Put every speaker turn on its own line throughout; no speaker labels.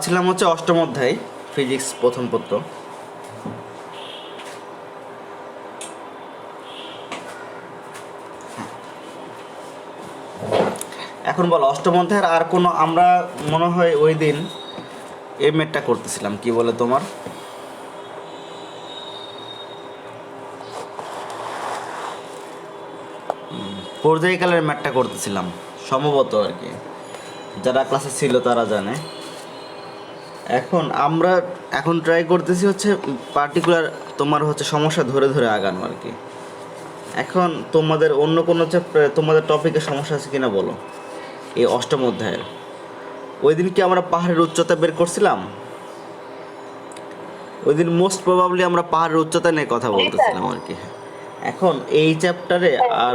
পাচ্ছিলাম হচ্ছে অষ্টম অধ্যায় ফিজিক্স প্রথম পত্র। এখন বলো অষ্টম অধ্যায়ের আর কোনো, আমরা মনে হয় ওই দিন এই ম্যাথটা করতেছিলাম, কি বলে তোমার পর্যায়কালের ম্যাথটা করতেছিলাম সম্ভবত আর কি, যারা ক্লাসে ছিল তারা জানে। এখন আমরা ট্রাই করতেছি হচ্ছে পার্টিকুলার তোমার হচ্ছে সমস্যা ধরে ধরে আগানো আর কি। এখন তোমাদের অন্য কোনো তোমাদের টপিকে সমস্যা আছে কিনা বলো এই অষ্টম অধ্যায়ের। ওই দিন কি আমরা পাহাড়ের উচ্চতা বের করছিলাম? ওই দিন মোস্ট প্রবাবলি আমরা পাহাড়ের উচ্চতা নিয়ে কথা বলতেছিলাম আর কি। এখন এই চ্যাপ্টারে আর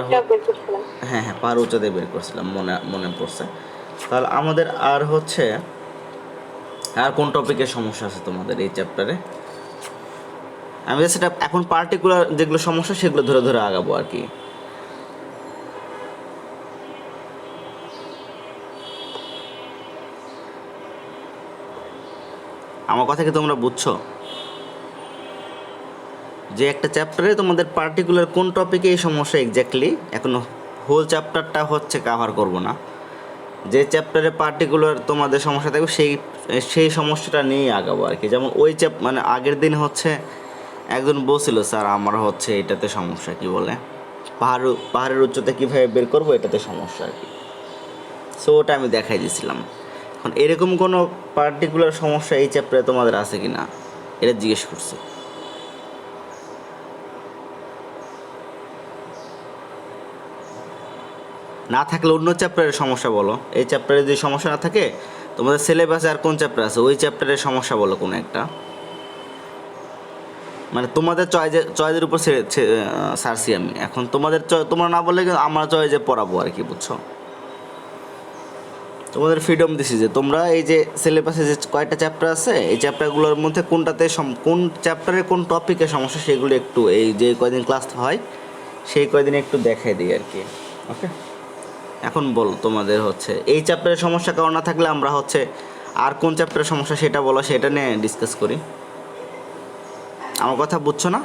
হ্যাঁ হ্যাঁ পাহাড় উচ্চতা বের করছিলাম, মনে পড়ছে। তাহলে আমাদের আর হচ্ছে আর কোন টপিকের সমস্যা আছে তোমাদের এই চ্যাপ্টারে? আমি সেটা এখন পার্টিকুলার যেগুলো সমস্যা সেগুলো ধরে ধরে আগাবো আর কি। আমার কথা কি তোমরা বুঝছো? যে একটা চ্যাপ্টারে তোমাদের পার্টিকুলার কোন টপিকে এই সমস্যা এক্স্যাক্টলি, এখন হোল চ্যাপ্টারটা হচ্ছে কাভার করব না, যে চ্যাপ্টারে পার্টিকুলার তোমাদের সমস্যা থাকবে সেই সমস্যাটা নিয়েই আগাবো আর কি। যেমন ওই মানে আগের দিন হচ্ছে একজন বলছিল স্যার আমার হচ্ছে এটাতে সমস্যা, কি বলে পাহাড়ের উচ্চতা কীভাবে বের করবো এটাতে সমস্যা আর কি। সো ওটা আমি দেখাই দিয়েছিলাম। এখন এরকম কোনো পার্টিকুলার সমস্যা এই চ্যাপ্টারে তোমাদের আছে কি না এটা জিজ্ঞেস করছি। না থাকলে অন্য চ্যাপ্টারের সমস্যা বলো। এই চ্যাপ্টারে যদি সমস্যা না থাকে তোমাদের সিলেবাসে আর কোন চ্যাপ্টার আছে ওই চ্যাপ্টারের সমস্যা বলো কোনো একটা, মানে তোমাদের চয়েজের উপর ছাড়ছি আমি। এখন তোমাদের তোমরা না বললে আমার চয়েজে পড়াবো আর কি, বুঝছো? তোমাদের ফ্রিডম দিছি যে তোমরা এই যে সিলেবাসে যে কয়েকটা চ্যাপ্টার আছে এই চ্যাপ্টারগুলোর মধ্যে কোনটাতে কোন চ্যাপ্টারে কোন টপিকের সমস্যা সেগুলো একটু এই যে কয়দিন ক্লাস হয় সেই কয়দিন একটু দেখাই দিই আর কি। ওকে, এখন বল তোমাদের হচ্ছে এই চ্যাপ্টারের সমস্যা কারণ না থাকলে আমরা হচ্ছে আর কোন চ্যাপ্টারের সমস্যা সেটা বলো, সেটা নিয়ে ডিসকাস করি। আমার কথা বুঝছো না?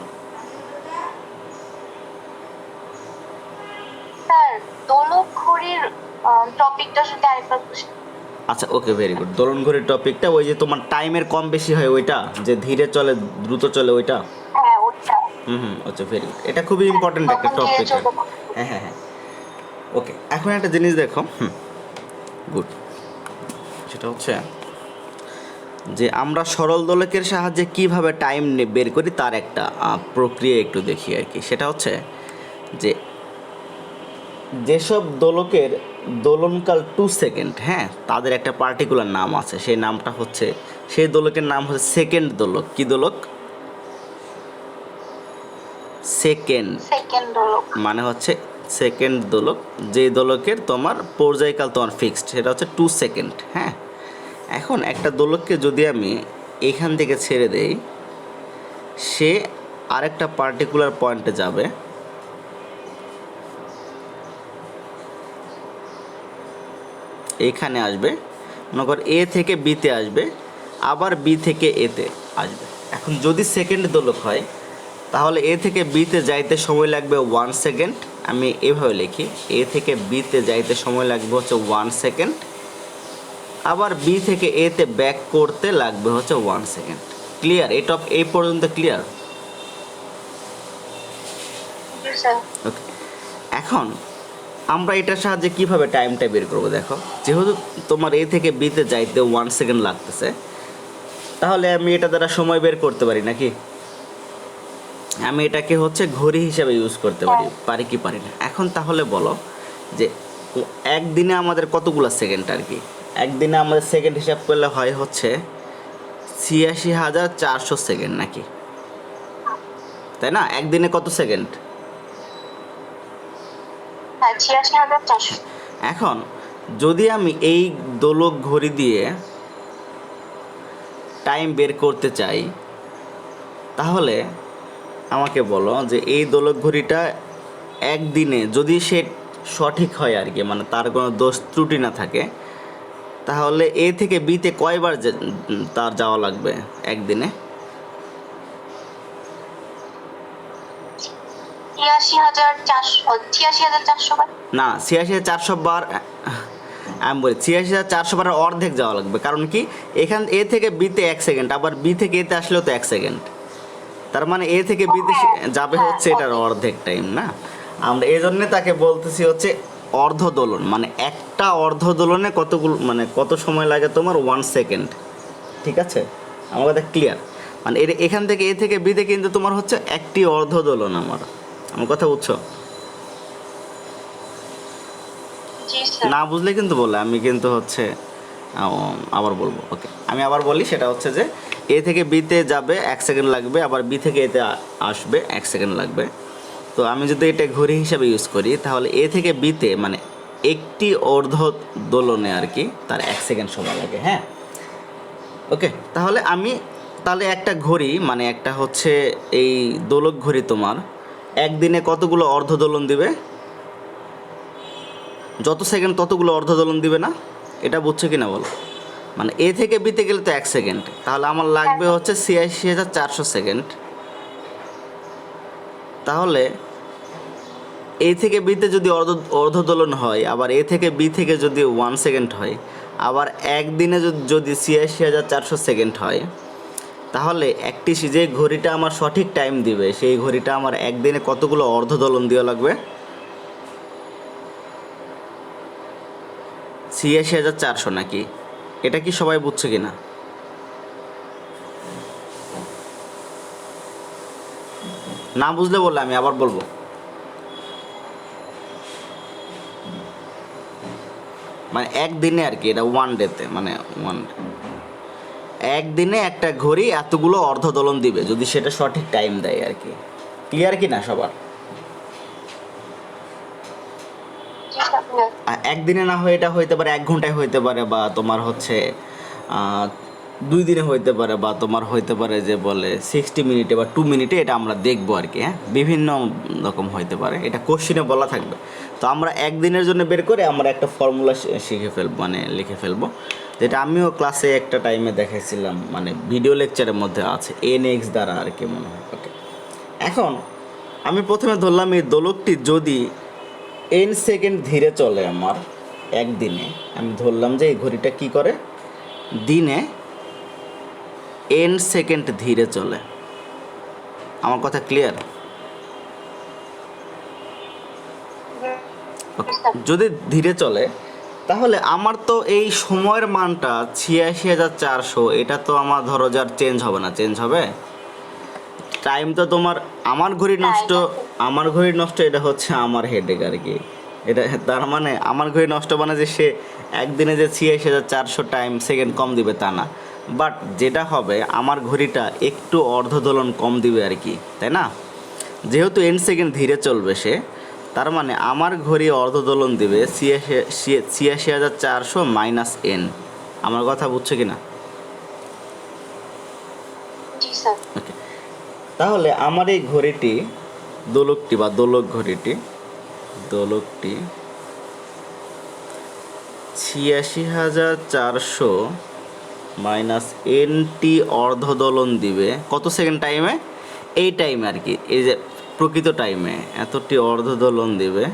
স্যার দোলক ঘড়ির টপিকটা যদি আরেকবার বুঝি।
আচ্ছা ওকে, ভেরি গুড। দোলন ঘড়ির টপিকটা ওই যে তোমার টাইমের কম বেশি হয় ওইটা, যে ধীরে চলে দ্রুত চলে ওইটা।
হ্যাঁ ওটা।
আচ্ছা ভেরি গুড, এটা খুবই ইম্পর্টেন্ট একটা টপিক। হ্যাঁ হ্যাঁ হ্যাঁ ওকে। এখন একটা জিনিস দেখো, গুড, সেটা হচ্ছে যে আমরা সরল দোলকের সাহায্যে কিভাবে টাইম বের করি তার একটা প্রক্রিয়া একটু দেখি আর কি। সেটা হচ্ছে যে যেসব দোলকের দোলনকাল 2 সেকেন্ড, হ্যাঁ তাদের একটা পার্টিকুলার নাম আছে, সেই নামটা হচ্ছে, সেই দোলকের নাম হচ্ছে সেকেন্ড দোলক। কি দোলক? সেকেন্ড
দোলক
মানে হচ্ছে সেকেন্ড দোলক। যে দোলকের তোমার পর্যায়কাল তোমার ফিক্সড সেটা হচ্ছে 2 সেকেন্ড। হ্যাঁ, এখন একটা দোলককে যদি আমি এখান থেকে ছেড়ে দেই, সে আরেকটা পার্টিকুলার পয়েন্টে যাবে, এইখানে আসবে, মনে কর এ থেকে বিতে আসবে, আবার বি থেকে এতে আসবে। এখন যদি সেকেন্ড দোলক হয় তাহলে এ থেকে বিতে যাইতে সময় লাগবে 1 সেকেন্ড। আমি এভাবে লিখি, এ থেকে বিতে যাইতে সময় লাগবে হচ্ছে 1 সেকেন্ড, আবার বি থেকে এতে ব্যাক করতে লাগবে হচ্ছে 1 সেকেন্ড। ক্লিয়ার? এই পর্যন্ত ক্লিয়ার? ওকে, এখন আমরা এটার সাহায্যে কীভাবে টাইমটা বের করবো দেখো। যেহেতু তোমার এ থেকে বিতে যাইতে 1 সেকেন্ড লাগতেছে, তাহলে আমি এটা দ্বারা সময় বের করতে পারি নাকি? আমি এটাকে হচ্ছে ঘড়ি হিসাবে ইউজ করতে পারি কি পারি না? এখন তাহলে বলো যে একদিনে আমাদের কতগুলো সেকেন্ড আর কি। একদিনে আমাদের সেকেন্ড হিসাব করলে হয় হচ্ছে 86,400 সেকেন্ড নাকি, তাই না? একদিনে কত সেকেন্ড? এখন যদি আমি এই দোলক ঘড়ি দিয়ে টাইম বের করতে চাই তাহলে আমাকে বলো যে এই দোলক ঘড়িটা একদিনে যদি সে সঠিক হয় আর কি, মানে তার কোনো দোষ ত্রুটি না থাকে, তাহলে এ থেকে বিতে কয়বার তার যাওয়া লাগবে একদিনে?
86,400 বার।
না, 86,400 বার আমি বলি 86,400 বারের অর্ধেক যাওয়া লাগবে। কারণ কি, এখান এ থেকে বিতে 1 সেকেন্ড, আবার বি থেকে এতে আসলেও তো 1 সেকেন্ড। তার মানে এ থেকে বিতে যাবে হচ্ছে এটার অর্ধেক টাইম না। আমরা এই জন্যে তাকে বলতেছি হচ্ছে অর্ধ দোলন, মানে একটা অর্ধ দোলনে কতগুলো, মানে কত সময় লাগে তোমার 1 সেকেন্ড। ঠিক আছে, আমার কথা ক্লিয়ার? মানে এখান থেকে এ থেকে বিতে কিন্তু তোমার হচ্ছে একটি অর্ধ দোলন। আমার কথা বুঝছো?
জি স্যার।
না বুঝলে কিন্তু বলে আমি কিন্তু হচ্ছে আবার বলবো। ওকে, আমি আবার বলি, সেটা হচ্ছে যে এ থেকে বিতে যাবে 1 সেকেন্ড লাগবে, আবার বি থেকে এতে আসবে 1 সেকেন্ড লাগবে। তো আমি যদি এটা ঘড়ি হিসাবে ইউজ করি, তাহলে এ থেকে বিতে মানে একটি অর্ধ দোলনে আর কি তার 1 সেকেন্ড সময় লাগে। হ্যাঁ, ওকে। তাহলে একটা ঘড়ি, মানে একটা হচ্ছে এই দোলক ঘড়ি তোমার একদিনে কতগুলো অর্ধ দোলন দিবে? যত সেকেন্ড ততগুলো অর্ধ দোলন দিবে না? এটা বুঝছো কি না বলো? মানে এ থেকে বিতে গেলে তো 1 সেকেন্ড, তাহলে আমার লাগবে হচ্ছে 86,400 সেকেন্ড। তাহলে এ থেকে বিতে যদি অর্ধ দোলন হয়, আবার এ থেকে বি থেকে যদি 1 সেকেন্ড হয়, আবার একদিনে যদি 86,400 সেকেন্ড হয়, তাহলে একটি যে ঘড়িটা আমার সঠিক টাইম দিবে, সেই ঘড়িটা আমার একদিনে কতগুলো অর্ধ দোলন দেওয়া লাগবে? 86,400 নাকি? এটা কি সবাই বুঝছে কি না? না বুঝলে বললে আমি আবার বলবো। মানে একদিনে আর কি, এটা ওয়ান ডেতে, মানে একদিনে একটা ঘড়ি এতগুলো অর্ধ দোলন দিবে যদি সেটা সঠিক টাইম দেয় আর কি। ক্লিয়ার কি না সবার?
জি স্যার, clear।
একদিনে না হয়ে এটা হইতে পারে 1 ঘন্টায় হইতে পারে, বা তোমার হচ্ছে 2 দিনে হইতে পারে, বা তোমার হইতে পারে যে বলে 60 মিনিটে বা 2 মিনিটে। এটা আমরা দেখবো আর কি। হ্যাঁ, বিভিন্ন রকম হইতে পারে, এটা কোশ্চিনে বলা থাকবে। তো আমরা একদিনের জন্য বের করে আমরা একটা ফর্মুলা শিখে ফেলবো, মানে লিখে ফেলবো, যেটা আমিও ক্লাসে একটা টাইমে দেখাইছিলাম, মানে ভিডিও লেকচারের মধ্যে আছে NX দ্বারা আর কি মনে হয়। ওকে, এখন আমি প্রথমে ধরলাম এই দোলকটি যদি n সেকেন্ড ধীরে চলে আমার একদিনে, আমি ধরলাম যে এই ঘড়িটা কি করে, দিনে n সেকেন্ড ধীরে চলে। আমার কথা ক্লিয়ার? যদি ধীরে চলে, তাহলে আমার তো এই সময়ের মানটা 86,400, এটা তো আমার ধরো যার চেঞ্জ হবে না। চেঞ্জ হবে টাইম তো তোমার, আমার ঘড়ি নষ্ট এটা হচ্ছে আমার হেডেক আর কি। এটা তার মানে আমার ঘড়ি নষ্ট মানে যে সে একদিনে যে 86,400 টাইম সেকেন্ড কম দিবে তা না, বাট যেটা হবে আমার ঘড়িটা একটু অর্ধ দোলন কম দিবে আর কি, তাই না? যেহেতু n সেকেন্ড ধীরে চলবে সে, তার মানে আমার ঘড়ি অর্ধ দোলন দিবে 86,400 মাইনাস n। আমার কথা বুঝছো কি না?
জি স্যার।
ওকে, তাহলে আমার এই ঘড়িটি, দোলকটি বা দোলক ঘড়িটি, 86,400 মাইনাস nটি অর্ধ দোলন দিবে কত সেকেন্ড টাইমে? এই টাইমে আর কি, এই যে প্রকৃত টাইমে এতটি অর্ধ দোলন দিবে।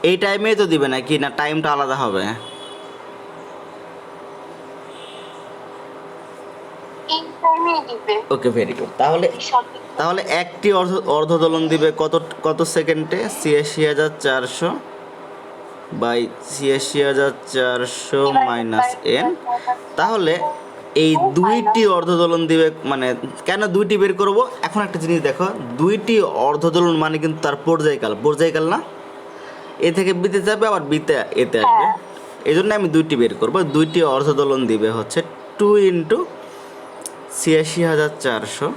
এই টাইমেই তো দিবে নাকি না টাইমটা আলাদা হবে?
এই টাইমেই দিবে।
ওকে, ভেরি গুড। তাহলে একটি অর্ধ দোলন দিবে কত সেকেন্ডে? 86,400 বাই 86,400 মাইনাস n। তাহলে এই দুইটি অর্ধদোলন দিবে, মানে কেন দুইটি বের করব? এখন একটা জিনিস দেখো, দুইটি অর্ধদোলন মানে কিন্তু তার পর্যায়কাল না? এ থেকে বিতে যাবে, আবার বিতে এতে আসবে। এই জন্য আমি দুইটি বের করব। দুইটি অর্ধদোলন দিবে হচ্ছে 2 ইন্টু 86,400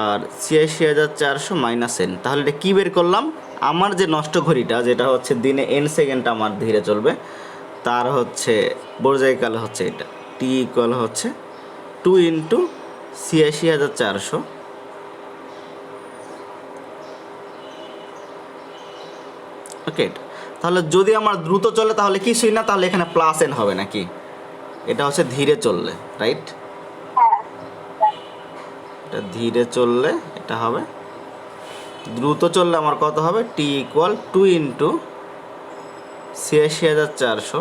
আর 86,400 মাইনাস n। তাহলে এটা কী বের করলাম? আমার যে নষ্ট ঘড়িটা, যেটা হচ্ছে দিনে n সেকেন্ড আমার ধীরে চলবে, তার হচ্ছে পর্যায়কাল হচ্ছে এটা, টি ইকুয়াল হচ্ছে 2 ইন্টু 86,400 ওকে, তাহলে যদি আমার দ্রুত চলে তাহলে কিছুই না, তাহলে এখানে প্লাস এন হবে নাকি? এটা হচ্ছে ধীরে চললে, রাইট?
হ্যাঁ
এটা ধীরে চললে এটা হবে, দ্রুত চললে আমার কত হবে? টি ইকুয়াল 2 ইন্টু 86,400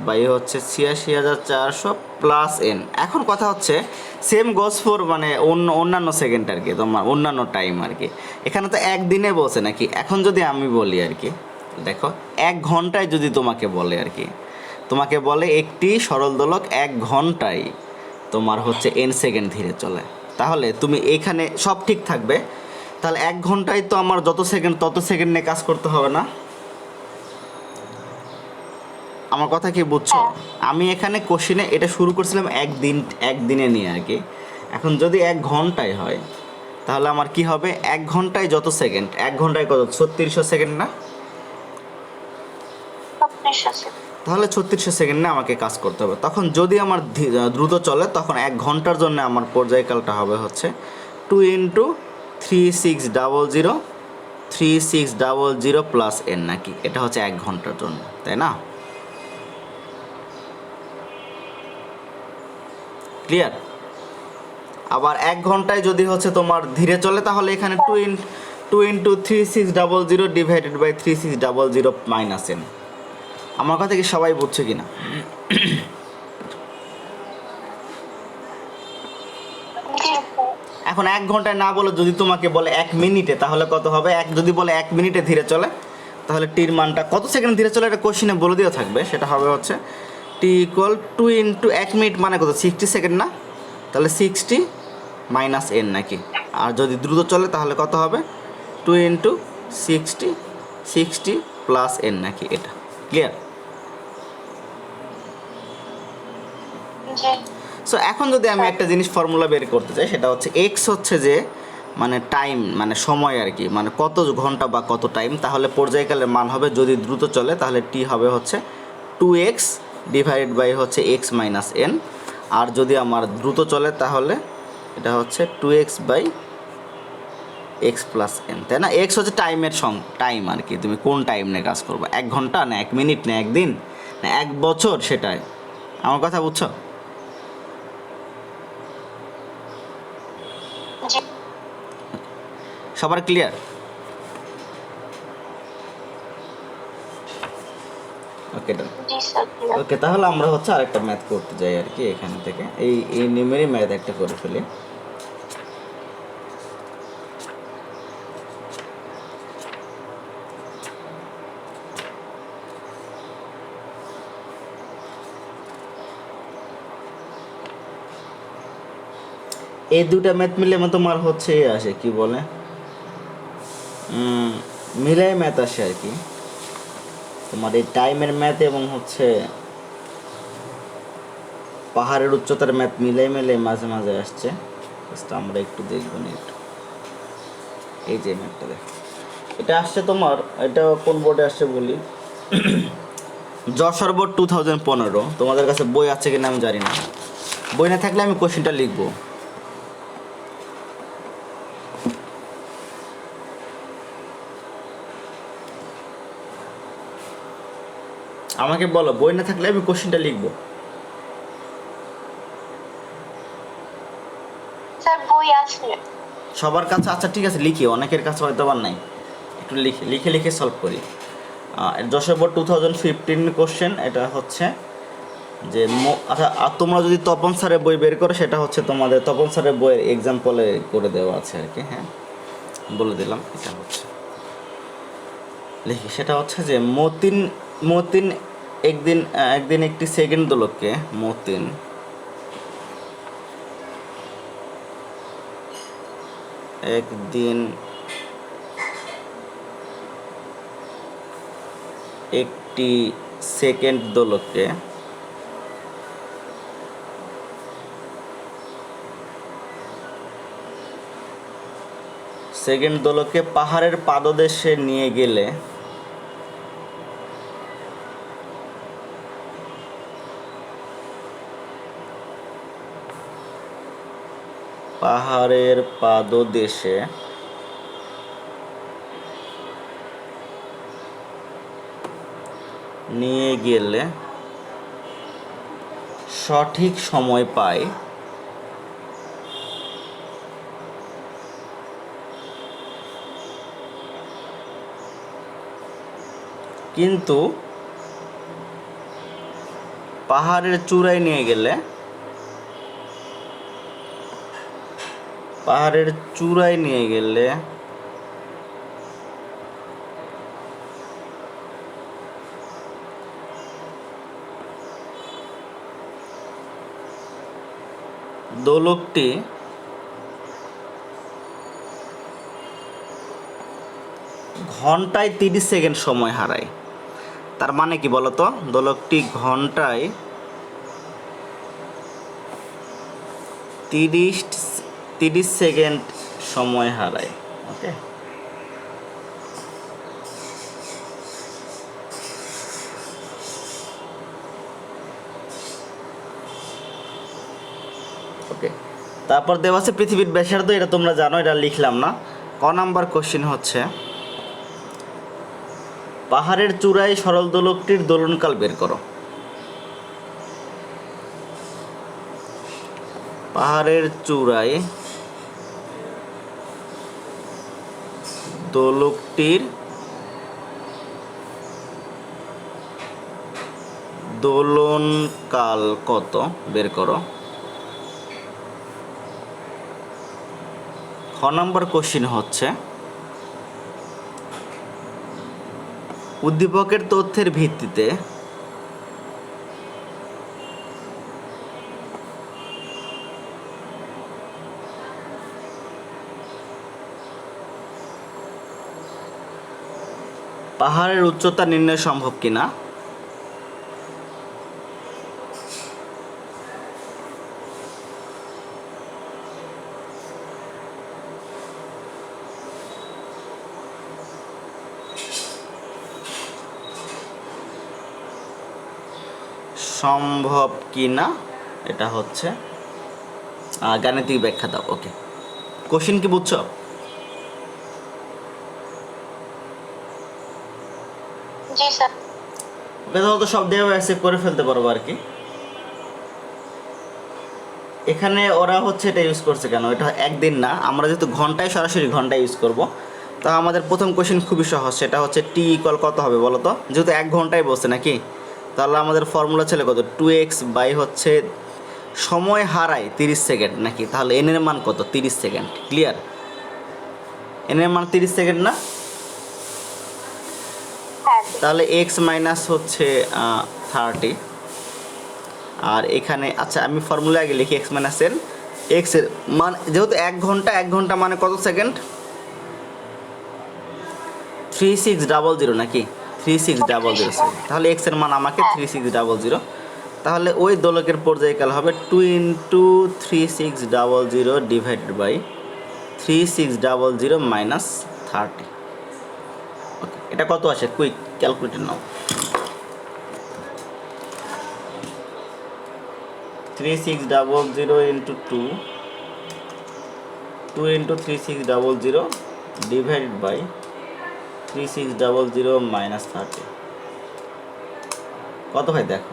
বাই হচ্ছে 86,400 প্লাস এন। এখন কথা হচ্ছে সেম গোস ফর মানে অন্যান্য সেকেন্ড আর কি, তোমার অন্যান্য টাইম আর কি। এখানে তো একদিনে বলছে নাকি, এখন যদি আমি বলি আর কি, দেখো 1 ঘন্টায় যদি তোমাকে বলে আর কি, তোমাকে বলে একটি সরল দোলক 1 ঘন্টায় তোমার হচ্ছে এন সেকেন্ড ধীরে চলে, তাহলে তুমি এখানে সব ঠিক থাকবে, তাহলে 1 ঘন্টায় তো আমার যত সেকেন্ড তত সেকেন্ড নিয়ে কাজ করতে হবে না? আমার কথা কি বুঝছো? আমি এখানে কোশ্চিনে এটা শুরু করছিলাম একদিনে নিয়ে আর কি। এখন যদি 1 ঘন্টায় হয় তাহলে আমার কি হবে? 1 ঘন্টায় যত সেকেন্ড, 1 ঘন্টায় কত? 3600 সেকেন্ড না?
36
তাহলে 3600 সেকেন্ডে আমাকে কাজ করতে হবে। তখন যদি আমার দ্রুত চলে তখন 1 ঘন্টার জন্য আমার পর্যায়কালটা হবে হচ্ছে 2 ইন্টু 3600 প্লাস এন নাকি? এটা হচ্ছে 1 ঘন্টার জন্য, তাই না? ক্লিয়ার? আবার 1 ঘন্টায় যদি হচ্ছে তোমার ধীরে চলে তাহলে এখানে 2 into 3600 divided by 3600 minus N. আমার কথা কি সবাই বুঝছে কিনা?
জি
এখন 1 ঘন্টায় না বলে যদি তোমাকে বলে 1 মিনিটে, তাহলে কত হবে? যদি বলে 1 মিনিটে ধীরে চলে তাহলে টির মানটা কত সেকেন্ড ধীরে চলে এটা কোশ্চিনে বলে দেওয়া থাকবে, সেটা হবে হচ্ছে টি ইকুয়াল 2 ইন্টু 1 মিনিট মানে কত? 60 সেকেন্ড না? তাহলে 60 মাইনাস এন নাকি? আর যদি দ্রুত চলে তাহলে কত হবে? 2 ইন্টু 60 প্লাস এন নাকি? এটা ক্লিয়ার?
জি
সো এখন যদি আমি একটা জিনিস ফর্মুলা বের করতে চাই, সেটা হচ্ছে এক্স হচ্ছে যে মানে টাইম মানে সময় আর কি, মানে কত ঘন্টা বা কত টাইম, তাহলে পর্যায়কালের মান হবে যদি দ্রুত চলে তাহলে টি হবে হচ্ছে 2x ডিভাইডেড বাই হচ্ছে এক্স মাইনাস এন। আর যদি আমার দ্রুত চলে তাহলে এটা হচ্ছে 2x by x plus N, তাই না? এক্স হচ্ছে টাইম আর কি, তুমি কোন টাইম নিয়ে কাজ করবে, 1 ঘন্টা না 1 মিনিট না 1 দিন না 1 বছর, সেটাই। আমার কথা বুঝছো?
জি
সবার ক্লিয়ার? ওকে ডান।
জি স্যার
ওকে, তাহলে আমরা হচ্ছে আরেকটা ম্যাথ করতে যাই আর কি এখান থেকে, এই নিমেরই ম্যাথ একটা করে ফেলি। এই দুটা ম্যাথ মিলে তোমার হচ্ছে আসে কি বলে মিলাই ম্যাথ আসে আর কি, তোমার এই টাইমের ম্যাথ এবং হচ্ছে পাহাড়ের উচ্চতার ম্যাথ মিলাই মাঝে মাঝে আসছে। আমরা একটু দেখবো না একটু, এই যে ম্যাথটা দেখো, এটা আসছে তোমার, এটা কোন বোর্ডে আসছে বলি, যশোর বোর্ড 2015। তোমাদের কাছে বই আছে কিনা আমি জানি না, বই না থাকলে আমি কোশ্চেনটা লিখবো। আমাকে বলো, বই না থাকলে আমি কোশ্চেনটা লিখবো।
স্যার বই আছে
সবার কাছে? আচ্ছা ঠিক আছে, লিখি, অনেকের কাছে হয়তো আবার নাই, একটু লিখে সলভ করি। যশোর বোর্ড 2015 কোশ্চেন, এটা হচ্ছে যে আচ্ছা, আর তোমরা যদি তপন স্যারের বই বের করো, সেটা হচ্ছে তোমাদের তপন স্যারের বইয়ের এক্সাম্পলে করে দেওয়া আছে আর কি। হ্যাঁ, বলে দিলাম। এটা হচ্ছে লিখি, সেটা হচ্ছে যে মতিন একদিন একটি সেকেন্ড দোলককে মতিন একদিন একটি সেকেন্ড দোলককে পাহাড়ের পাদদেশে নিয়ে গেলে পাহাড়ের পাদদেশে নিয়ে গেলে সঠিক সময় পায় কিন্তু পাহাড়ের চূড়ায় নিয়ে গেলে দোলকটি ঘন্টায় 30 সেকেন্ড সময় হারায়। তার মানে কি বলতো? দোলকটি ঘন্টায় 30 সেকেন্ড সময় হারায়। ওকে, ওকে। তারপর দেওয়া আছে পৃথিবীর ব্যাসার্ধ, এটা তোমরা জানো, এটা লিখলাম না। ক নাম্বার কোশ্চেন হচ্ছে পাহাড়ের চূড়ায় সরল দোলকটির দোলনকাল বের করো। পাহাড়ের চূড়ায় দোলকটির দোলনকাল কত বের করো। খ নম্বর কোশ্চিন হচ্ছে উদ্দীপকের তথ্যের ভিত্তিতে পাহাড়ের উচ্চতা নির্ণয় সম্ভব কিনা। সম্ভব কিনা এটা হচ্ছে গাণিতিক ব্যাখ্যা দাও। ওকে, কোশ্চিন কি বুঝছো?
জি স্যার।
ওকে, তাহলে তো সব দেওয়া আছে, করে ফেলতে পারবো আর কি। এখানে ওরা হচ্ছে এটা ইউজ করছে কেন? এটা একদিন না, আমরা যেহেতু ঘন্টায় সরাসরি ঘন্টায় ইউজ করব, তা আমাদের প্রথম কোশ্চেন খুবই সহজ। সেটা হচ্ছে টি ইকুয়াল কত হবে বলো তো? যেহেতু 1 ঘন্টায় বসে নাকি, তাহলে আমাদের ফর্মুলা ছিল কত? 2x বাই হচ্ছে সময় হারায় 30 সেকেন্ড নাকি, তাহলে এন এর মান কত? 30 সেকেন্ড। ক্লিয়ার? এন এর মান 30 সেকেন্ড না?
হ্যাঁ।
তাহলে এক্স মাইনাস হচ্ছে 30। আর এখানে আচ্ছা আমি ফর্মুলা আগে লিখি, এক্স মাইনাস এন। এক্স এর মান যেহেতু 1 ঘন্টা মানে কত সেকেন্ড? 3600 নাকি? 3600 সেকেন্ড। তাহলে এক্স এর মান আমাকে 3600। তাহলে ওই দোলকের পর্যায়কাল হবে 2 × 3600 ডিভাইডেড বাই 3600 মাইনাস 30। ওকে, এটা কত আসে? কুইক ক্যালকুলেটর নাও। 3600 into 2 into 3600 divided by 3600 minus 30 কত হয় দেখো?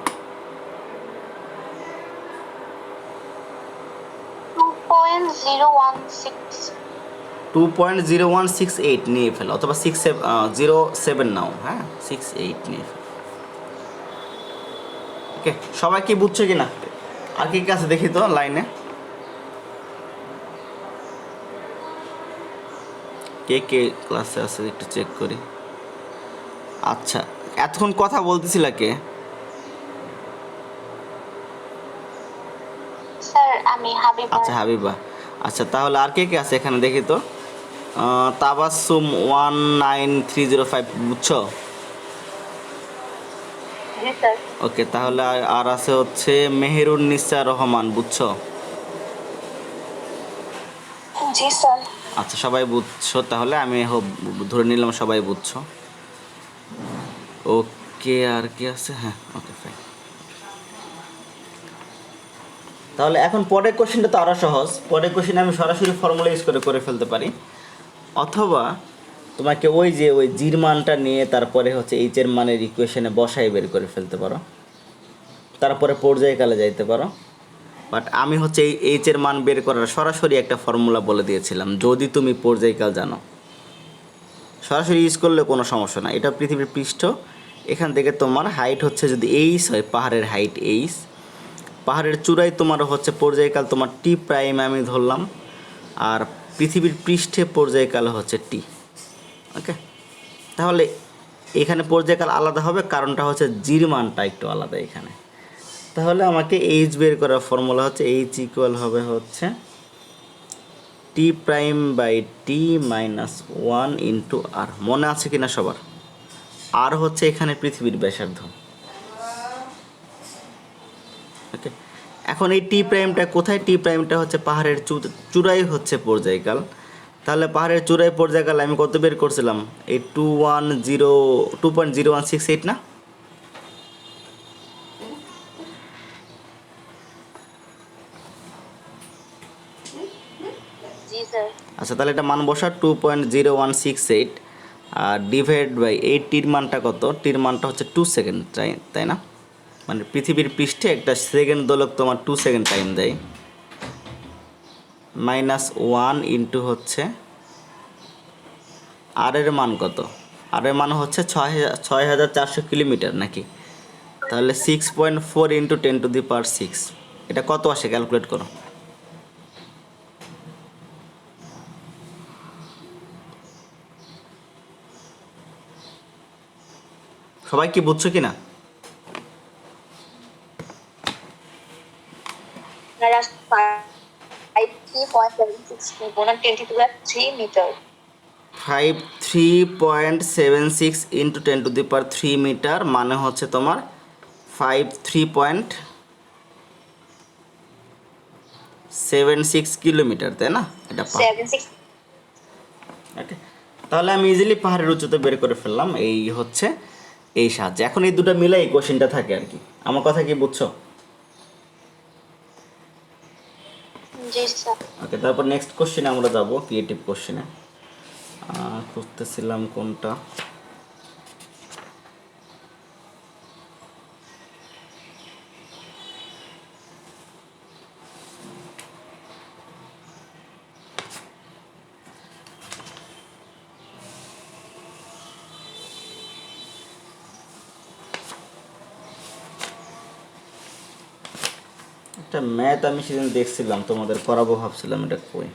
2.0168 নিয়ে ফেলো, অথবা 07 নাও। হ্যাঁ, 68 নিয়ে ফেলো। ওকে, সবাই কি বুঝছো কি না? আর কি কি আছে দেখি তো লাইনে। কে কে ক্লাসে আছে একটু চেক করি। আচ্ছা, এতক্ষণ কথা বলতেছিল কে?
স্যার আমি হাবিবা।
আচ্ছা, হাবিবা। আচ্ছা, তাহলে আর কে কে আছে এখানে দেখি তো। তাবাসসুম 19305 বুঝছো?
জি স্যার।
ওকে, তাহলে আর আছে হচ্ছে মেহেরুন্নিসা রহমান, বুঝছো?
জি স্যার।
আচ্ছা, সবাই বুঝছো, তাহলে আমি ধরে নিলাম সবাই বুঝছো। ওকে, আর কি আছে? হ্যাঁ, ওকে ফাইন। তাহলে এখন পরের কোশ্চেনটা তো আরও সহজ। পরের কোশ্চেন আমি সরাসরি ফর্মুলা ইউজ করে ফেলতে পারি, অথবা তোমাকে ওই যে ওই জির মানটা নিয়ে তারপরে হচ্ছে এইচ এর মানের ইকুয়েশনে বসাই বের করে ফেলতে পারো, তারপরে পর্যায়কালে যাইতে পারো। বাট আমি হচ্ছে এই এইচ এর মান বের করার সরাসরি একটা ফর্মুলা বলে দিয়েছিলাম, যদি তুমি পর্যায়কাল জানো সরাসরি ইউজ করলে কোনো সমস্যা না। এটা পৃথিবীর পৃষ্ঠ, এখান থেকে তোমার হাইট হচ্ছে যদি এইচ হয়, পাহাড়ের হাইট এইচ, পাহাড়ের চূড়ায় তোমার হচ্ছে পর্যায়কাল তোমার টি প্রাইম আমি ধরলাম, আর পৃথিবীর পৃষ্ঠে পর্যায়কাল হচ্ছে টি। ওকে, তাহলে এখানে পর্যায়কাল আলাদা হবে, কারণটা হচ্ছে জির মানটা একটু আলাদা এখানে। তাহলে আমাকে এইচ বের করার ফর্মুলা হচ্ছে এইচ ইকুয়াল হবে হচ্ছে T prime by T minus one into R. মনে আছে কিনা সবার? আর হচ্ছে এখানে পৃথিবীর ব্যাসার্ধ। ওকে, এখন এই টি প্রাইমটা কোথায়? টি প্রাইমটা হচ্ছে পাহাড়ের চূড়াই হচ্ছে পর্যায়কাল। তাহলে পাহাড়ের চূড়ায় পর্যায়কাল আমি কত বের করছিলাম? এই 2.0168 না?
জি স্যার।
আচ্ছা, তাহলে এটা মান বসা 2.0168 আর ডিভাইড বাই এই টির মানটা কত? টির মানটা হচ্ছে 2 সেকেন্ড, তাই না? মানে পৃথিবীর পৃষ্ঠে একটা সেকেন্ড দোলক তোমার 2 সেকেন্ড টাইম দেয়, মাইনাস 1 ইন্টু হচ্ছে আর এর মান কত? আর এর মান হচ্ছে 6400 কিলোমিটার নাকি? তাহলে 6.4 ইন্টু 10⁶। এটা কত আসে ক্যালকুলেট করো। সবাই কি বুঝছো কিনা?
আপনারা 53.76 গুণন 10⁻³ মিটার।
53.76 ইন্টু 10⁻³ মিটার মানে হচ্ছে তোমার 53.76 কিলোমিটার, তাই না? এটা
76।
ওকে, তাহলে আমি ইজিলি পাহাড়ের উচ্চতা বের করে ফেললাম এই হচ্ছে এই সাহায্যে। এখন এই দুটো মিলে এই কোশ্চেনটা থাকে আর কি। আমার কথা কি বুঝছো?
জি স্যার।
ওকে, তারপর নেক্সট কোশ্চেনে আমরা যাব, ক্রিয়েটিভ কোশ্চেনে। খুঁজতেছিলাম কোনটা। একটা ম্যাথ আমি সেদিন দেখছিলাম, তোমাদের করাবো ভাবছিলাম, এটা কই?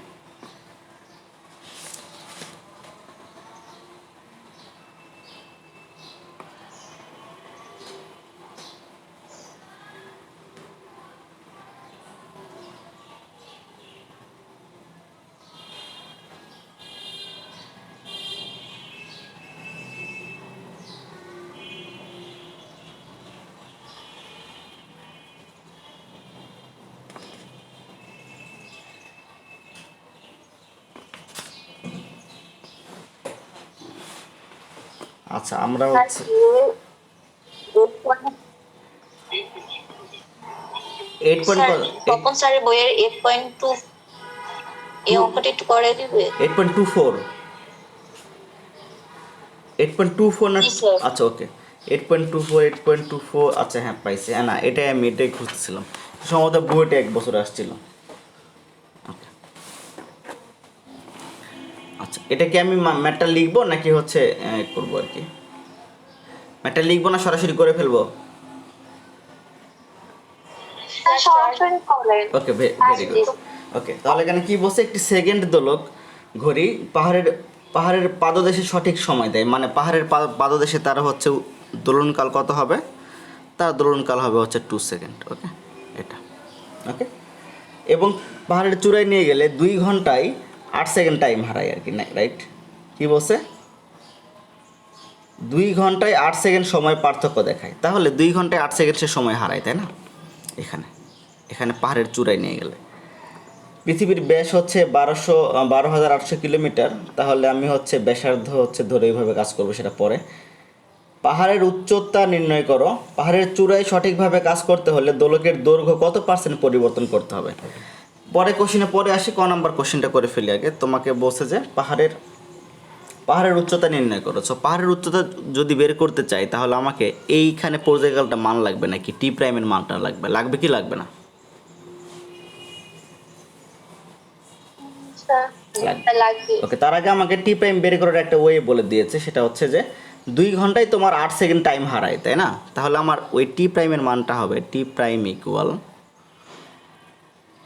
আচ্ছা, আমরা হচ্ছে 8 পয়েন্ট
তপন স্যারের বইয়ের 8.2 এই অঙ্কটা একটু করে দিবে।
8.24 8.24 না?
জি স্যার।
আচ্ছা, ওকে, 8.24 আচ্ছা হ্যাঁ পাইছি। হ্যাঁ না, এটাই খুঁজতেছিলাম, সম্ভবত বইটা 1 বছর আসছিল। Okay. আচ্ছা, এটা কি আমি ম্যাটটা লিখবো নাকি হচ্ছে করবো আর কি? ম্যাটটা লিখবো না সরাসরি করে ফেলবো?
সরাসরি করেন।
ওকে, ভেরি গুড। ওকে, তাহলে এখানে কি বলছে? একটি সেকেন্ড দোলক ঘড়ি পাহাড়ের পাদদেশে সঠিক সময় দেয়, মানে পাহাড়ের পাদদেশে তার হচ্ছে দোলনকাল কত হবে? তার দোলনকাল হবে হচ্ছে 2 সেকেন্ড। ওকে, এটা ওকে। এবং পাহাড়ের চূড়ায় নিয়ে গেলে 2 ঘন্টায় 8 সেকেন্ড টাইম হারায় আর কি, রাইট? কি বলছে? 2 ঘন্টায় 8 সেকেন্ড সময় পার্থক্য দেখায়। তাহলে 2 ঘন্টায় 8 সেকেন্ড সে সময় হারায়, তাই না? এখানে পাহাড়ের চূড়ায় নিয়ে গেলে পৃথিবীর ব্যাস হচ্ছে 12,800 কিলোমিটার। তাহলে আমি হচ্ছে ব্যাসার্ধ হচ্ছে ধরে এইভাবে কাজ করবো, সেটা পরে। পাহাড়ের উচ্চতা নির্ণয় করো। পাহাড়ের চূড়ায় সঠিকভাবে কাজ করতে হলে দোলকের দৈর্ঘ্য কত % পরিবর্তন করতে হবে? পরে কোশ্চেনে পরে আসি, ক নাম্বার কোশ্চেনটা করে ফেলি আগে। তোমাকে বলছে যে পাহাড়ের উচ্চতা নির্ণয় করো। সো পাহাড়ের উচ্চতা যদি বের করতে চাই তাহলে আমাকে এইখানে পর্যায়কালটা মান লাগবে নাকি টি প্রাইমের মানটা লাগবে, লাগবে কি লাগবে না?
লাগবে।
ওকে, তার আগে আমাকে টি প্রাইম বের করার একটা ওয়ে বলে দিয়েছে, সেটা হচ্ছে যে 2 ঘন্টায় তোমার 8 সেকেন্ড টাইম হারায়, তাই না? তাহলে আমার ওই টি প্রাইমের মানটা হবে টি প্রাইম ইকুয়াল,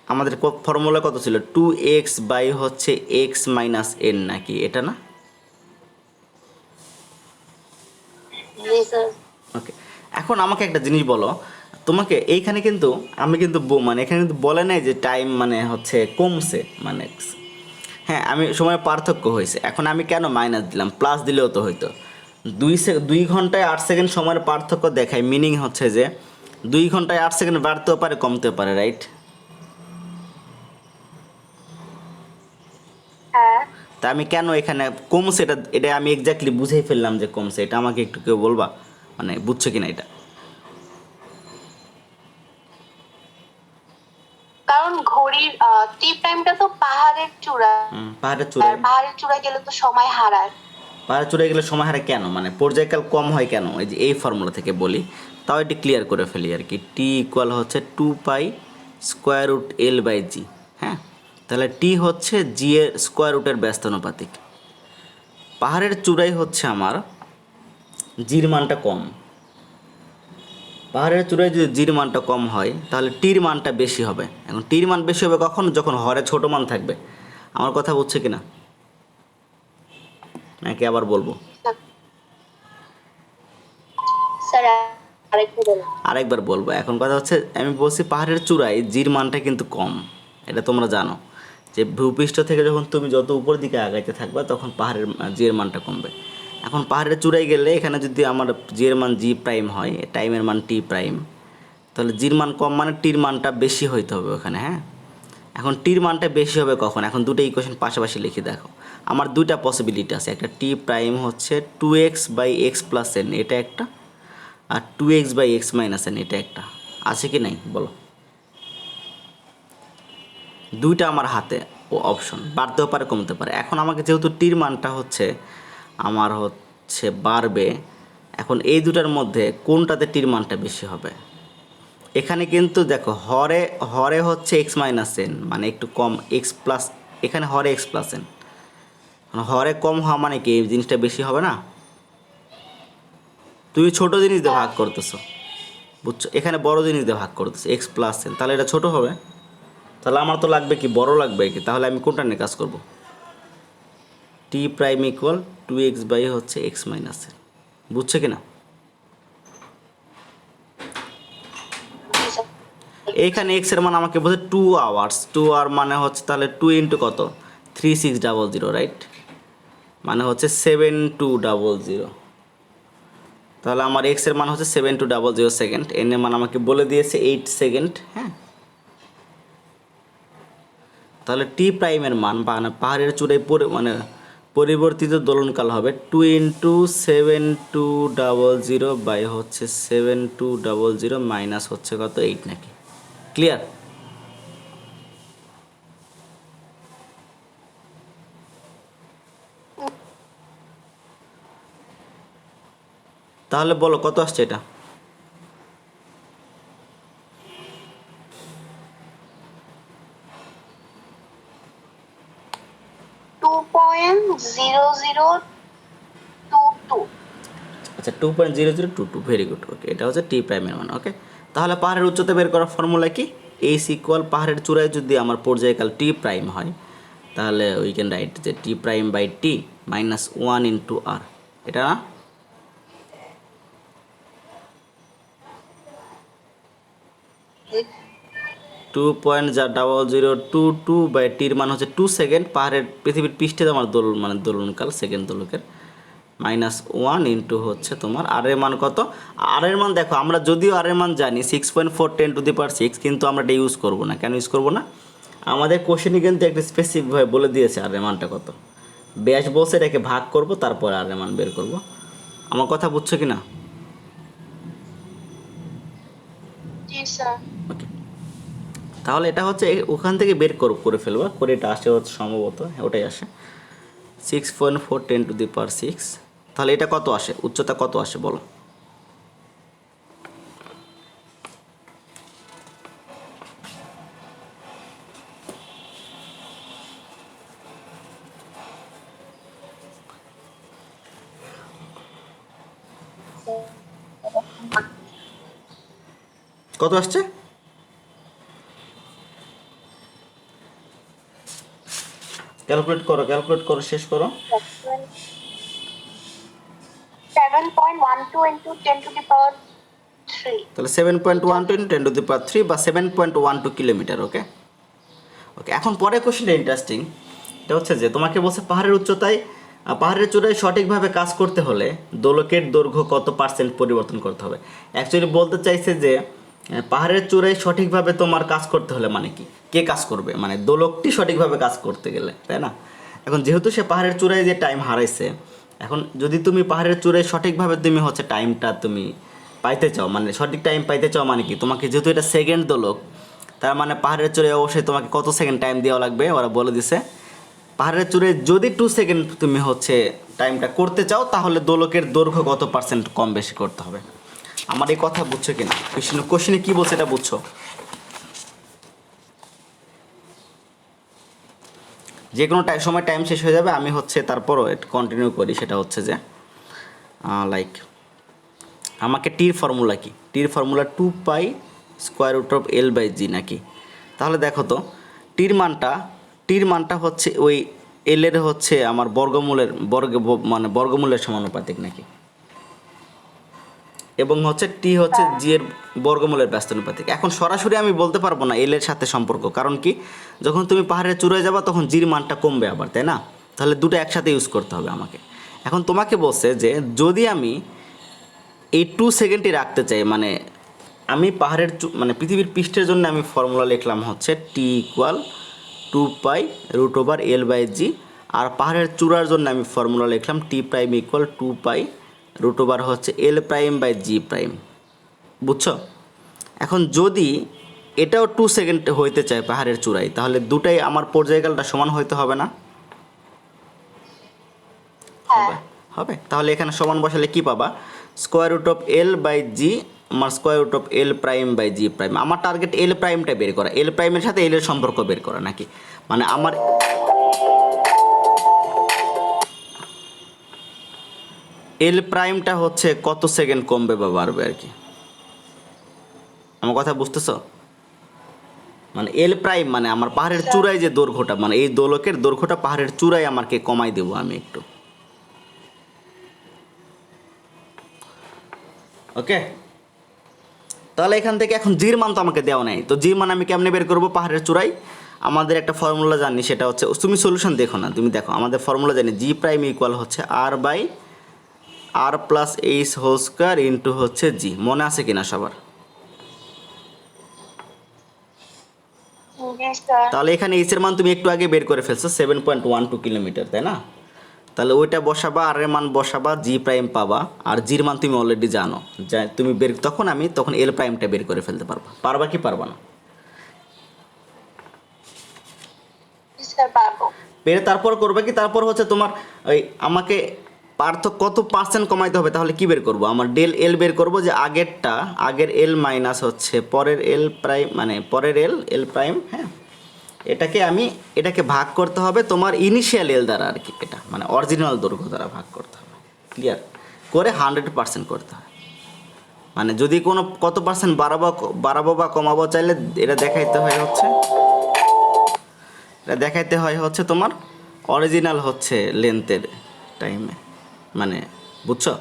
আমাদের ফর্মুলা কত ছিল, 2x বাই হচ্ছে x মাইনাস এন নাকি, এটা না?
জি স্যার।
ওকে, এখন আমাকে একটা জিনিস বলো, তোমাকে এইখানে কিন্তু আমি কিন্তু মানে এখানে কিন্তু বলে নাই যে টাইম মানে হচ্ছে কমছে, মানে হ্যাঁ আমি সময় পার্থক্য হয়েছে, এখন আমি কেন মাইনাস দিলাম, প্লাস দিলেও তো হইতো। 2 ঘন্টায় 8 সেকেন্ড সময়ের পার্থক্য দেখায়, মিনিং হচ্ছে যে 2 ঘন্টায় 8 সেকেন্ড বাড়তেও পারে কমতেও পারে, রাইট?
হ্যাঁ।
তা আমি কেন এখানে কমছে এটা এটা আমি এক্স্যাক্টলি বুঝেই ফেললাম যে কমছে, এটা আমাকে একটু কেউ বলবা, মানে বুঝছো কিনা এটা?
কারণ ঘড়ির টি টাইমটা তো পাহাড়ের চূড়া,
পাহাড়ের
আর
চূড়ায়,
পাহাড়ের চূড়ায় গেলে তো সময় হারায়।
পাহাড়ের চূড়ায় গেলে সময় হারে কেন, মানে পর্যায়কাল কম হয় কেন, এই যে এই ফর্মুলা থেকে বলি, তাও এটি ক্লিয়ার করে ফেলি আর কি। টি ইকুয়াল হচ্ছে 2π√L/g, হ্যাঁ? তাহলে টি হচ্ছে জি এর স্কোয়ার রুটের ব্যস্তানুপাতিক। পাহাড়ের চূড়ায় হচ্ছে আমার জির মানটা কম, পাহাড়ের চূড়ায় যদি জির মানটা কম হয় তাহলে টির মানটা বেশি হবে। এখন টির মান বেশি হবে কখন, যখন হরে ছোট মান থাকবে। আমার কথা বুঝছে কিনা নাকি আবার বলবো?
স্যার আরেকটু বলুন।
আরেকবার বলবো। এখন কথা হচ্ছে আমি বলছি পাহাড়ের চূড়ায় জির মানটা কিন্তু কম, এটা তোমরা জানো যে ভূপৃষ্ঠ থেকে যখন তুমি যত উপর দিকে আগাইতে থাকবে তখন পাহাড়ের জির মানটা কমবে। এখন পাহাড়ের চূড়ায় গেলে এখানে যদি আমার জির মান জি প্রাইম হয়, টাইমের মান টি প্রাইম, তাহলে জির মান কম মানে টির মানটা বেশি হইতে হবে ওখানে, হ্যাঁ? এখন টির মানটা বেশি হবে কখন, এখন দুটো ইকুয়েশন পাশাপাশি লিখে দেখো। আমার দুইটা পসিবিলিটি আছে, একটা টি প্রাইম হচ্ছে 2x/x+n, এটা একটা, আর 2x/x-n, এটা একটা। আছে কি নাই বলো? দুইটা আমার হাতে ও অপশন, বাড়তেও পারে কমতে পারে। এখন আমাকে যেহেতু টির মানটা হচ্ছে আমার হচ্ছে বাড়বে, এখন এই দুটার মধ্যে কোনটাতে টির মানটা বেশি হবে? এখানে কিন্তু দেখো হরে হরে হচ্ছে x-n, মানে একটু কম x প্লাস, এখানে হরে x+n, হরে কম হওয়া মানে কি এই জিনিসটা বেশি হবে না? তুমি ছোট জিনিস দিয়ে ভাগ করতেছো, বুঝছো? এখানে বড় জিনিস দিয়ে ভাগ করতেছো x+n, তাহলে এটা ছোট হবে। তাহলে আমার তো লাগবে কি, বড় লাগবে কি? তাহলে আমি কোনটা নিয়ে কাজ করব? টি প্রাইম ইকুয়াল 2x হচ্ছে x-n, বুঝছো কিনা? এইখানে x এর মান আমাকে বলছে 2 আওয়ার্স, 2 আওয়ার মানে হচ্ছে তাহলে 2 ইন্টু কত, 3600, রাইট? মানে হচ্ছে 7200। তাহলে আমার x এর মান হচ্ছে 7200 সেকেন্ড, n এর মান আমাকে বলে দিয়েছে 8 সেকেন্ড, হ্যাঁ? তাহলে টি প্রাইমের মান পাহাড়ের চূড়ায় মানে পরিবর্তিত দোলনকাল হবে 2 ইন্টু 7200 বাই হচ্ছে 7200 মাইনাস হচ্ছে কত, 8 নাকি? ক্লিয়ার? তাহলে বলো কত আসছে এটা? আচ্ছা 2.0022, ভেরি গুড। ওকে, এটা হচ্ছে টি প্রাইমের মান। ওকে, তাহলে পাহাড়ের উচ্চতা বের করার ফর্মুলা কি? এইচ ইকুয়াল পাহাড়ের চূড়ায় যদি আমার পর্যায়কাল টি প্রাইম হয় তাহলে উই ক্যান রাইট যে T prime by T minus 1 into R, এটা না? টু পয়েন্ট যা 0022 বাই টির মান হচ্ছে 2 সেকেন্ড, পাহাড়ের পৃথিবীর পৃষ্ঠে আমার দোলন মানে দোলনকাল সেকেন্ড দোলকের, মাইনাস 1 ইন্টু হচ্ছে তোমার আর এর মান কত? আর এর মান দেখো আমরা যদিও আর এর মান জানি 6.4 × 10⁶, কিন্তু আমরা এটা ইউজ করবো না। কেন ইউজ করবো না? আমাদের কোশ্চেনে কিন্তু একটা স্পেসিফিকভাবে বলে দিয়েছে আর এর মানটা কত। ব্যাস বলছে এটাকে ভাগ করব, তারপর আর এর মান বের করব। আমার কথা বুঝছো কি না? ওকে, তাহলে এটা হচ্ছে ওখান থেকে বের করে ফেলবা, করে এটা আসে হচ্ছে সম্ভবত, হ্যাঁ ওটাই আসে। 6.4 10⁶। তাহলে এটা কত আসে, উচ্চতা কত আসে বলো? কত আসছে? ক্যালকুলেট করো, শেষ করো।
7.12 into 10⁻³
তাহলে 7.12 into 10⁻³ বা 7.12 কিলোমিটার। ওকে ওকে, এখন পরের কোশ্চেনটা ইন্টারেস্টিং। এটা হচ্ছে যে তোমাকে বলছে পাহাড়ের উচ্চতায়, পাহাড়ের চূড়ায় সঠিকভাবে কাজ করতে হলে দোলকের দৈর্ঘ্য কত পার্সেন্ট পরিবর্তন করতে হবে। অ্যাকচুয়ালি বলতে চাইছে যে পাহাড়ের চূড়ায় সঠিকভাবে তোমার কাজ করতে হলে মানে কি, কে কাজ করবে, মানে দোলকটি সঠিকভাবে কাজ করতে গেলে, তাই না? এখন যেহেতু সে পাহাড়ের চূড়ায় যে টাইম হারাইছে, এখন যদি তুমি পাহাড়ের চূড়ায় সঠিকভাবে তুমি হচ্ছে টাইমটা তুমি পাইতে চাও, মানে সঠিক টাইম পাইতে চাও, মানে কি তোমাকে যেহেতু এটা সেকেন্ড দোলক, তার মানে পাহাড়ের চূড়ায় অবশ্যই তোমাকে কত সেকেন্ড টাইম দেওয়া লাগবে, ওরা বলে দিছে। পাহাড়ের চূড়ায় যদি 2 সেকেন্ড তুমি হচ্ছে টাইমটা করতে চাও, তাহলে দোলকের দৈর্ঘ্য কত পার্সেন্ট কম বেশি করতে হবে। আমার এই কথা বুঝছো কিনা? কোশ্চেনে কি বলছে এটা বুঝছো? যে কোনো সময় টাইম শেষ হয়ে যাবে, আমি হচ্ছে তারপরও কন্টিনিউ করি। সেটা হচ্ছে যে লাইক আমাকে টির ফর্মুলা কি, টির ফর্মুলা 2π√L/g নাকি? তাহলে দেখো তো, টির মানটা হচ্ছে ওই এলের হচ্ছে আমার বর্গমূলের সমানুপাতিক নাকি, এবং হচ্ছে টি হচ্ছে জি এর বর্গমূলের ব্যস্তানুপাতিক। এখন সরাসরি আমি বলতে পারবো না এল এর সাথে সম্পর্ক, কারণ কি যখন তুমি পাহাড়ের চূড়ায় যাবা তখন জির মানটা কমবে আবার, তাই না? তাহলে দুটো একসাথে ইউজ করতে হবে আমাকে। এখন তোমাকে বলছে যে যদি আমি এই 2 সেকেন্ডই রাখতে চাই, মানে আমি পাহাড়ের মানে পৃথিবীর পৃষ্ঠের জন্য আমি ফর্মুলা লিখলাম হচ্ছে টি = 2π√L/g, আর পাহাড়ের চূড়ার জন্য আমি ফর্মুলা লিখলাম টি প্রাইম = 2π√ হচ্ছে L'/g'। বুঝছো? এখন যদি এটাও 2 সেকেন্ড হইতে চায় পাহাড়ের চূড়ায়, তাহলে দুটাই আমার পর্যায়কালটা সমান হইতে হবে না? হবে হবে। তাহলে এখানে সমান বসালে কি পাবা? √L/g আমার √L'/g'। আমার টার্গেট L প্রাইমটা বের করা, L প্রাইমের সাথে L এর সম্পর্ক বের করা নাকি, মানে আমার L প্রাইমটা হচ্ছে কত সেকেন্ড কমবে বা বাড়বে আর কি। আমার কথা বুঝতেছো? মানে L প্রাইম মানে আমার পাহাড়ের চূড়ায় যে দৈর্ঘ্যটা, মানে এই দোলকের দৈর্ঘ্যটা পাহাড়ের চূড়ায় আমাকে কমাই দেবো আমি একটু। ওকে, তাহলে এখান থেকে এখন জির মান তো আমাকে দেওয়া নাই, তো জির মান আমি কেমনে বের করবো পাহাড়ের চূড়ায়? আমাদের একটা ফর্মুলা জানি, সেটা হচ্ছে, তুমি সলিউশন দেখো না, তুমি দেখো আমাদের ফর্মুলা জানি জি প্রাইম ইকুয়াল হচ্ছে R/R+H² ইন্টু হচ্ছে জি। মনে আছে কিনা সবার? তাহলে এখানে এইচ এর মান তুমি একটু আগে বের করে ফেলছো 7.12 কিলোমিটার, তাই না? তাহলে ওইটা বসাবা, আর এর মান বসাবা, জি প্রাইম পাবা, আর জির মান তুমি অলরেডি জানো, যা তুমি তখন এল প্রাইমটা বের করে ফেলতে পারবা কি পারবা না? পেরে তারপর করবে কি, তারপর হচ্ছে তোমার ওই আমাকে কত পার্সেন্ট কমাইতে হবে, তাহলে কি বের করব? আমার ডেল এল বের করব, যে আগের এল মাইনাস হচ্ছে পরের এল প্রাইম, মানে পরের এল প্রাইম। হ্যাঁ, এটাকে ভাগ করতে হবে তোমার ইনিশিয়াল এল দ্বারা আর কি, এটা মানে অরিজিনাল দৈর্ঘ্য দ্বারা ভাগ করতে হবে। ক্লিয়ার করে 100% করতে হয়। মানে যদি কোনো কত পার্সেন্ট বাড়াবো বা কমাবো চাইলে এটা দেখাইতে হয় হচ্ছে তোমার অরিজিনাল হচ্ছে লেন্থের টাইমে, মানে বুঝছো?